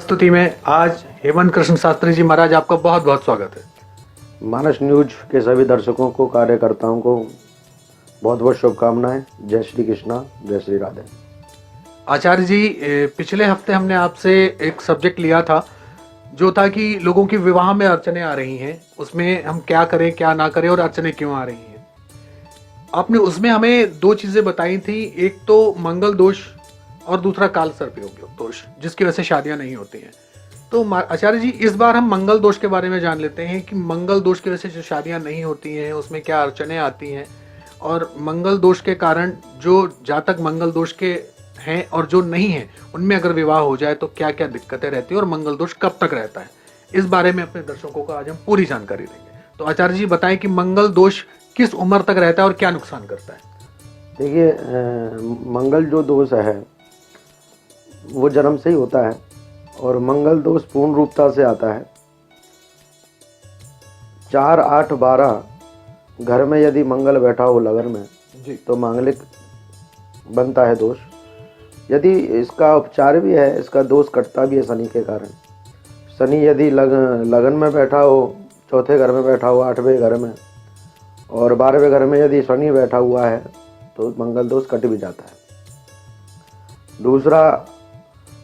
स्तुति में आज हेमंत कृष्ण शास्त्री जी महाराज, आपका बहुत बहुत स्वागत है। मानस न्यूज के सभी दर्शकों को, कार्यकर्ताओं को बहुत बहुत शुभकामनाएं। जय श्री कृष्णा, जय श्री राधे। आचार्य जी, पिछले हफ्ते हमने आपसे एक सब्जेक्ट लिया था जो था कि लोगों की विवाह में अड़चने आ रही हैं, उसमें हम क्या करें क्या ना करें और अड़चने क्यों आ रही हैं। आपने उसमें हमें दो चीजें बताई थी, एक तो मंगल दोष और दूसरा काल सर्प योग दोष, जिसकी वजह से शादियां नहीं होती हैं। तो आचार्य जी, इस बार हम मंगल दोष के बारे में जान लेते हैं कि मंगल दोष की वजह से जो शादियां नहीं होती हैं उसमें क्या अड़चने आती हैं, और मंगल दोष के कारण जो जातक मंगल दोष के हैं और जो नहीं है उनमें अगर विवाह हो जाए तो क्या क्या दिक्कतें रहती है और मंगल दोष कब तक रहता है। इस बारे में अपने दर्शकों को आज हम पूरी जानकारी देंगे। तो आचार्य जी बताएं कि मंगल दोष किस उम्र तक रहता है और क्या नुकसान करता है। देखिए, मंगल जो दोष है वो जन्म से ही होता है और मंगल दोष पूर्ण रूपता से आता है। 4, 8, 12 घर में यदि मंगल बैठा हो लगन में जी, तो मांगलिक बनता है दोष। यदि इसका उपचार भी है, इसका दोष कटता भी है शनि के कारण। शनि यदि लगन में बैठा हो, चौथे घर में बैठा हो, 8वें घर में और 12वें घर में यदि शनि बैठा हुआ है तो मंगल दोष कट भी जाता है। दूसरा,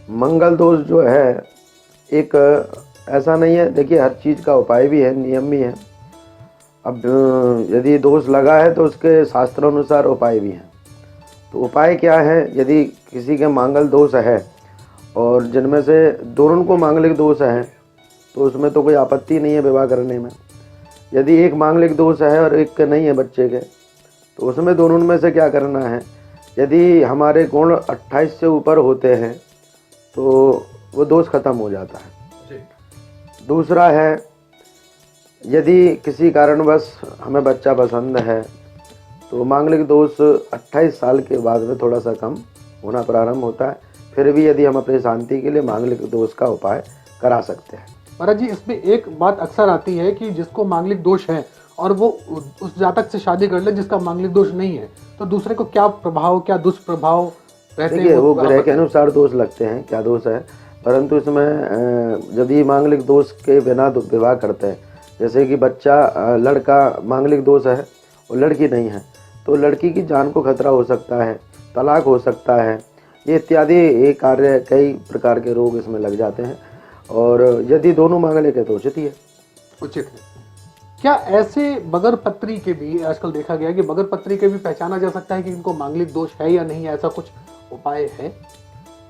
मंगल दोष जो है एक ऐसा नहीं है, देखिए हर चीज़ का उपाय भी है, नियम भी है। अब यदि दोष लगा है तो उसके शास्त्रानुसार उपाय भी है। तो उपाय क्या है, यदि किसी के मांगल दोष है और जिनमें से दोनों को मांगलिक दोष है तो उसमें तो कोई आपत्ति नहीं है विवाह करने में। यदि एक मांगलिक दोष है और एक के नहीं है बच्चे के, तो उसमें दोनों में से क्या करना है। यदि हमारे गुण 28 से ऊपर होते हैं तो वो दोष खत्म हो जाता है। दूसरा है, यदि किसी कारणवश हमें बच्चा पसंद है तो मांगलिक दोष 28 साल के बाद में थोड़ा सा कम होना प्रारंभ होता है। फिर भी यदि हम अपनी शांति के लिए मांगलिक दोष का उपाय करा सकते हैं। महाराज जी, इसमें एक बात अक्सर आती है कि जिसको मांगलिक दोष है और वो उस जातक से शादी कर ले जिसका मांगलिक दोष नहीं है, तो दूसरे को क्या प्रभाव, क्या दुष्प्रभाव रहते हैं। वो ग्रह के अनुसार दोष लगते हैं, क्या दोष है। परंतु इसमें यदि मांगलिक दोष के बिना विवाह करते हैं, जैसे कि बच्चा लड़का मांगलिक दोष है और लड़की नहीं है, तो लड़की की जान को खतरा हो सकता है, तलाक हो सकता है, ये इत्यादि ये कार्य, कई प्रकार के रोग इसमें लग जाते हैं। और यदि दोनों मांगलिक है तो उचित ही है। उचित है। क्या ऐसे बगैर पत्री के भी आजकल देखा गया कि बगैर पत्री के भी पहचाना जा सकता है कि इनको मांगलिक दोष है या नहीं, ऐसा कुछ उपाय है?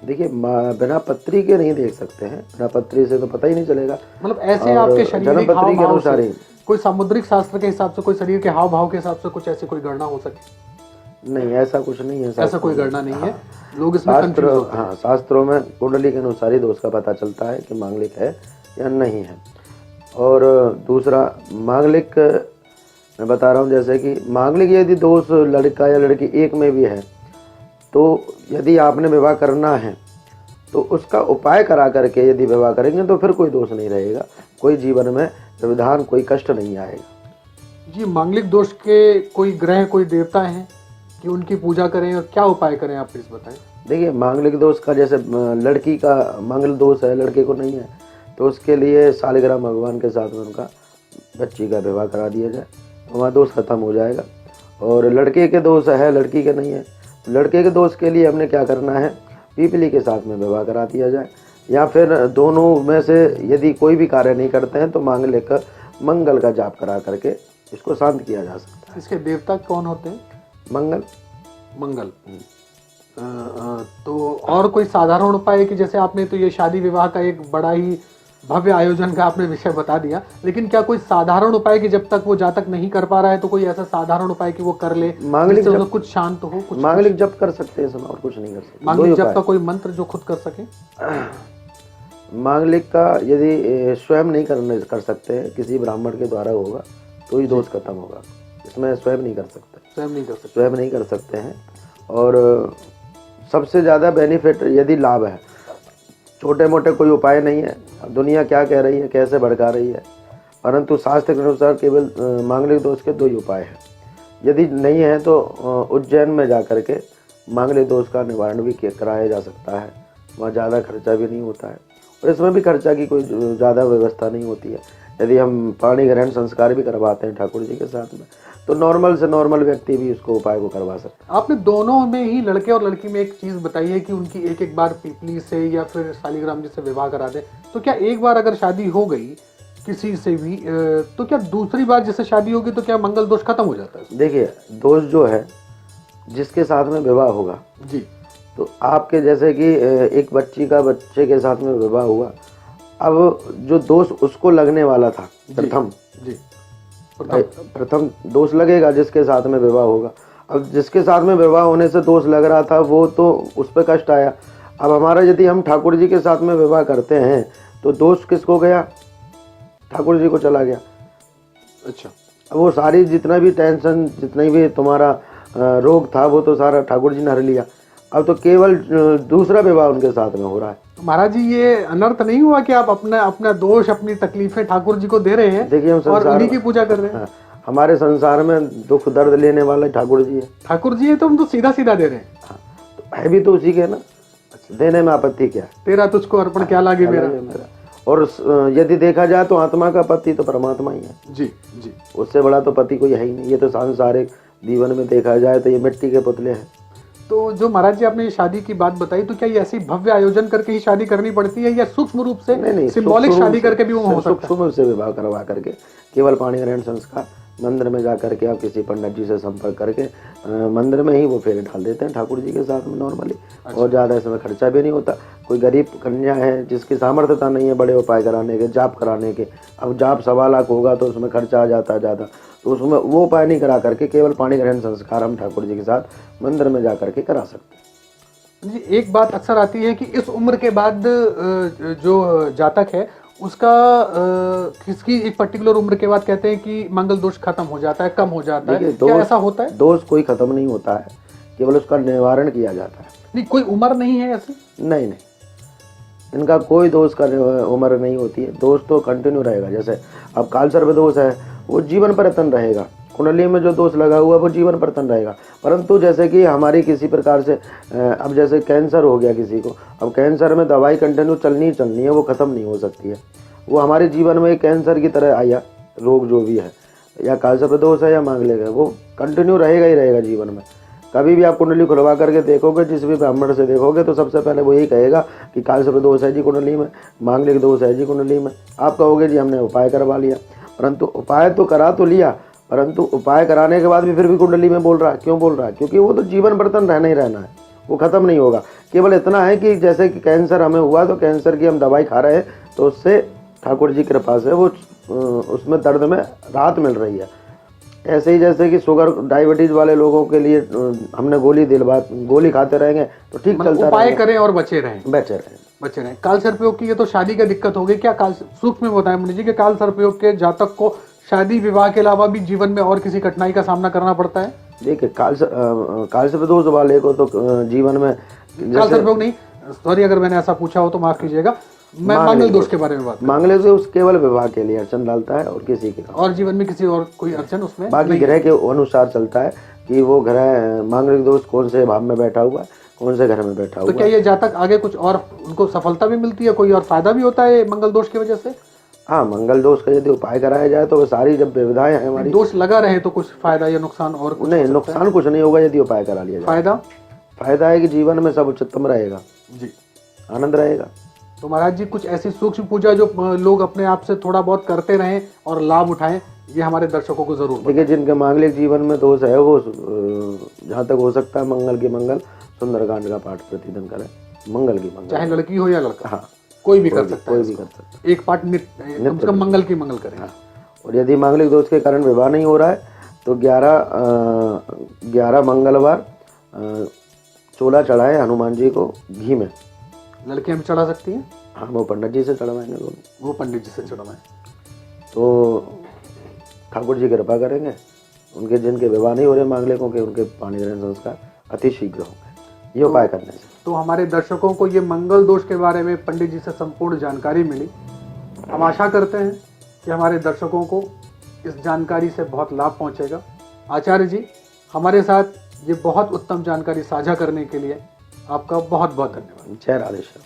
देखिए, बिना पत्री के नहीं देख सकते हैं, बिना पत्री से तो पता ही नहीं चलेगा। मतलब ऐसे आपके शरीर के हाव भाव अनुसार ही, कोई सामुद्रिक शास्त्र के हिसाब से, कोई शरीर के हाव भाव के हिसाब से कुछ ऐसे कोई गणना हो सके? नहीं, ऐसा कुछ नहीं है। ऐसा कोई गणना नहीं है। लोग इसमें शास्त्र, कंफ्यूज होते हैं। हाँ, शास्त्रों में कुंडली के अनुसार ही दोष का पता चलता है कि मांगलिक है या नहीं है। और दूसरा, मांगलिक मैं बता रहा हूँ, जैसे कि मांगलिक यदि दोष लड़का या लड़की एक में भी है तो यदि आपने विवाह करना है तो उसका उपाय करा करके यदि विवाह करेंगे तो फिर कोई दोष नहीं रहेगा, कोई जीवन में व्यवधान, कोई कष्ट नहीं आएगा। जी, मांगलिक दोष के कोई ग्रह, कोई देवता हैं कि उनकी पूजा करें और क्या उपाय करें, आप प्लीज बताएं। देखिए, मांगलिक दोष का जैसे लड़की का मांगल दोष है, लड़के को नहीं है, तो उसके लिए शालिग्राम भगवान के साथ में उनका बच्ची का विवाह करा दिया जाए तो वहाँ दोष खत्म हो जाएगा। और लड़के के दोष है, लड़की के नहीं है, तो लड़के के दोष के लिए हमने क्या करना है, पीपली के साथ में विवाह करा दिया जाए। या फिर दोनों में से यदि कोई भी कार्य नहीं करते हैं तो मांगलिक मंगल का जाप करा करके इसको शांत किया जा सकता है। इसके देवता कौन होते हैं? मंगल। तो और कोई साधारण उपाय है कि जैसे आपने तो ये शादी विवाह का एक बड़ा ही भव्य आयोजन का आपने विषय बता दिया, लेकिन क्या कोई साधारण उपाय कि जब तक वो जातक नहीं कर पा रहा है तो कोई ऐसा साधारण उपाय कि वो कर ले, मांगलिक जब कुछ शांत हो? कुछ मांगलिक जप कर सकते हैं, इसमें और कुछ नहीं कर सकते। मांगलिक जप का कोई मंत्र जो खुद कर सके? मांगलिक का यदि स्वयं नहीं कर सकते, किसी ब्राह्मण के द्वारा होगा तो ही दोष खत्म होगा। इसमें स्वयं नहीं कर सकते, स्वयं नहीं कर सकते हैं। और सबसे ज़्यादा बेनिफिट यदि लाभ है, छोटे मोटे कोई उपाय नहीं है। दुनिया क्या कह रही है, कैसे भड़का रही है, परंतु शास्त्र के अनुसार केवल मांगलिक दोष के 2 ही उपाय हैं। यदि नहीं है तो उज्जैन में जा कर के मांगलिक दोष का निवारण भी कराया जा सकता है, वहाँ ज़्यादा खर्चा भी नहीं होता है और इसमें भी खर्चा की कोई ज़्यादा व्यवस्था नहीं होती है। यदि हम पाणी ग्रहण संस्कार भी करवाते हैं ठाकुर जी के साथ में, तो नॉर्मल से नॉर्मल व्यक्ति भी उसको उपाय को करवा सकता है। आपने दोनों में ही, लड़के और लड़की में, एक चीज बताई है कि उनकी एक एक बार पीपली से या फिर शालिग्राम जी से विवाह करा दे। तो क्या एक बार अगर शादी हो गई किसी से भी, तो क्या दूसरी बार जैसे शादी होगी तो क्या मंगल दोष खत्म हो जाता है? देखिए, दोष जो है जिसके साथ में विवाह होगा जी, तो आपके जैसे कि एक बच्चे के साथ में विवाह हुआ, अब जो दोष उसको लगने वाला था प्रथम जी, प्रथम दोष लगेगा जिसके साथ में विवाह होगा। अब जिसके साथ में विवाह होने से दोष लग रहा था वो तो उस पर कष्ट आया। अब हमारा यदि हम ठाकुर जी के साथ में विवाह करते हैं तो दोष किसको गया? ठाकुर जी को चला गया। अच्छा, अब वो सारी जितना भी टेंशन, जितना भी तुम्हारा रोग था वो तो सारा ठाकुर जी ने हर लिया। अब तो केवल दूसरा विवाह उनके साथ में हो रहा है। तो महाराज जी, ये अनर्थ नहीं हुआ कि आप अपना दोष, अपनी तकलीफें ठाकुर जी को दे रहे हैं? देखिए, हम और उन्हीं की पूजा कर रहे हैं। हमारे संसार में दुख दर्द लेने वाले ठाकुर जी है। ठाकुर जी है तो हम तो सीधा सीधा दे रहे हैं। तो है भी तो उसी के ना। देने में आपत्ति क्या है? तेरा तुझको अर्पण क्या लागे मेरा। और यदि देखा जाए तो आत्मा का पति तो परमात्मा ही है। जी जी, उससे बड़ा तो पति कोई है ही नहीं। ये तो सांसारिक जीवन में देखा जाए तो ये मिट्टी के पुतले हैं। तो जो महाराज जी आपने शादी की बात बताई, तो क्या ये ऐसी भव्य आयोजन करके ही शादी करनी पड़ती है या सूक्ष्म रूप से, नहीं, सिंबॉलिक शादी करके भी वो हो सकता है? सूक्ष्म रूप से विवाह करवा करके, केवल पाणी ग्रहण संस्कार मंदिर में जा करके आप किसी पंडित जी से संपर्क करके मंदिर में ही वो फेरे डाल देते हैं ठाकुर जी के साथ में नॉर्मली। और ज़्यादा इसमें खर्चा भी नहीं होता। कोई गरीब कन्या है जिसकी सामर्थ्यता नहीं है बड़े उपाय कराने के, जाप कराने के, अब जाप 1.25 लाख होगा तो उसमें खर्चा आ जाता है ज़्यादा, तो उसमें वो उपाय नहीं करा करके केवल पाणी ग्रहण संस्कार हम ठाकुर जी के साथ मंदिर में जा करके करा सकते हैं। जी, एक बात अक्सर आती है कि इस उम्र के बाद जो जातक है उसका किसकी एक पर्टिकुलर उम्र के बाद कहते हैं कि मंगल दोष खत्म हो जाता है, कम हो जाता है। क्या ऐसा होता है? दोष कोई खत्म नहीं होता है, केवल उसका निवारण किया जाता है। नहीं, कोई उम्र नहीं है ऐसी? नहीं, इनका कोई दोष का उम्र नहीं होती है। दोष तो कंटिन्यू रहेगा। जैसे अब काल सर्प दोष है, वो जीवन पर्यंत रहेगा। कुंडली में जो दोष लगा हुआ है वो जीवन पर्यंत रहेगा। परंतु जैसे कि हमारी किसी प्रकार से अब जैसे कैंसर हो गया किसी को, अब कैंसर में दवाई कंटिन्यू चलनी है, वो खत्म नहीं हो सकती है। वो हमारे जीवन में एक कैंसर की तरह आया रोग जो भी है, या काल सर्प दोष है या मांगलिक है, वो कंटिन्यू रहेगा ही रहेगा जीवन में। कभी भी आप कुंडली खुलवा करके देखोगे, जिस भी ब्राह्मण से देखोगे तो सबसे पहले वो यही कहेगा कि काल सर्प दोष है जी कुंडली में, मांगलिक दोष है जी कुंडली में। आप कहोगे जी हमने उपाय करवा लिया, परंतु उपाय तो करा तो लिया, परंतु उपाय कराने के बाद भी फिर भी कुंडली में बोल रहा है। क्यों बोल रहा है? क्योंकि वो तो जीवन बर्तन रहना ही रहना है, वो खत्म नहीं होगा। केवल इतना है कि जैसे कि कैंसर हमें हुआ तो कैंसर की हम दवाई खा रहे हैं तो उससे ठाकुर जी कृपा से वो उसमें दर्द में राहत मिल रही है। ऐसे ही जैसे कि शुगर डायबिटीज वाले लोगों के लिए हमने गोली खाते रहेंगे तो ठीक चलता रहेगा। उपाय करें और बचे रहें। काल सर्पयोग की ये तो शादी का दिक्कत हो गई। क्या काल सूक्ष्म में बताएं मुनि जी कि काल सर्पयोग के जातक को शादी विवाह के अलावा भी जीवन में और किसी कठिनाई का सामना करना पड़ता है? देखिए, काल सर्प दोष वाले को तो जीवन में काल सर्पयोग नहीं, सॉरी अगर मैंने ऐसा पूछा हो तो माफ कीजिएगा, मैं मंगल दोष के बारे में बात। मंगल दोष केवल विवाह के लिए अर्चन डालता है और किसी के और जीवन में किसी और कोई अर्चन उसमें बाकी ग्रह के अनुसार चलता है कि वो ग्रह मंगल दोष कौन से भाव में बैठा हुआ, कौन से घर में बैठा हुआ। तो क्या ये जातक आगे कुछ और उनको सफलता भी मिलती है, कोई और फायदा भी होता है मंगल दोष की वजह से? हाँ, मंगल दोष का यदि उपाय कराया जाए तो वो सारी जब विविधाएं हैं हमारी, दोष लगा रहे तो कुछ फायदा या नुकसान और कुछ नहीं, नुकसान कुछ नहीं होगा यदि उपाय करा लिया जाए। फायदा है कि जीवन में सब उच्चतम रहेगा जी, आनंद रहेगा। तो महाराज जी, कुछ ऐसी सूक्ष्म पूजा जो लोग अपने आप से थोड़ा बहुत करते रहें और लाभ उठाएं, ये हमारे दर्शकों को जरूर देखिए। जिनके मांगलिक जीवन में दोष है वो जहाँ तक हो सकता है मंगल की मंगल सुंदरकांड का पाठ प्रतिदिन करें। मंगल की मंगल, चाहे लड़की हो या लड़का, हाँ, कोई भी कर सकता है। कोई भी कर सकता है। एक पाठ कम से कम मंगल की मंगल करें। हाँ। और यदि मांगलिक दोष के कारण विवाह नहीं हो रहा है तो 11 मंगलवार चोला चढ़ाए हनुमान जी को घी में। लड़कियां भी चढ़ा सकती हैं? हाँ, वो पंडित जी से चढ़वाएंगे। वो पंडित जी से चढ़वाएं तो ठाकुर जी कृपा करेंगे। उनके जिनके विवाह नहीं हो रहे मांगलिकों के, उनके पाणी ग्रहण संस्कार अति शीघ्र होंगे ये उपाय करने से। तो हमारे दर्शकों को ये मंगल दोष के बारे में पंडित जी से संपूर्ण जानकारी मिली। हम आशा करते हैं कि हमारे दर्शकों को इस जानकारी से बहुत लाभ पहुंचेगा। आचार्य जी, हमारे साथ ये बहुत उत्तम जानकारी साझा करने के लिए आपका बहुत बहुत धन्यवाद। जय राधेश्याम।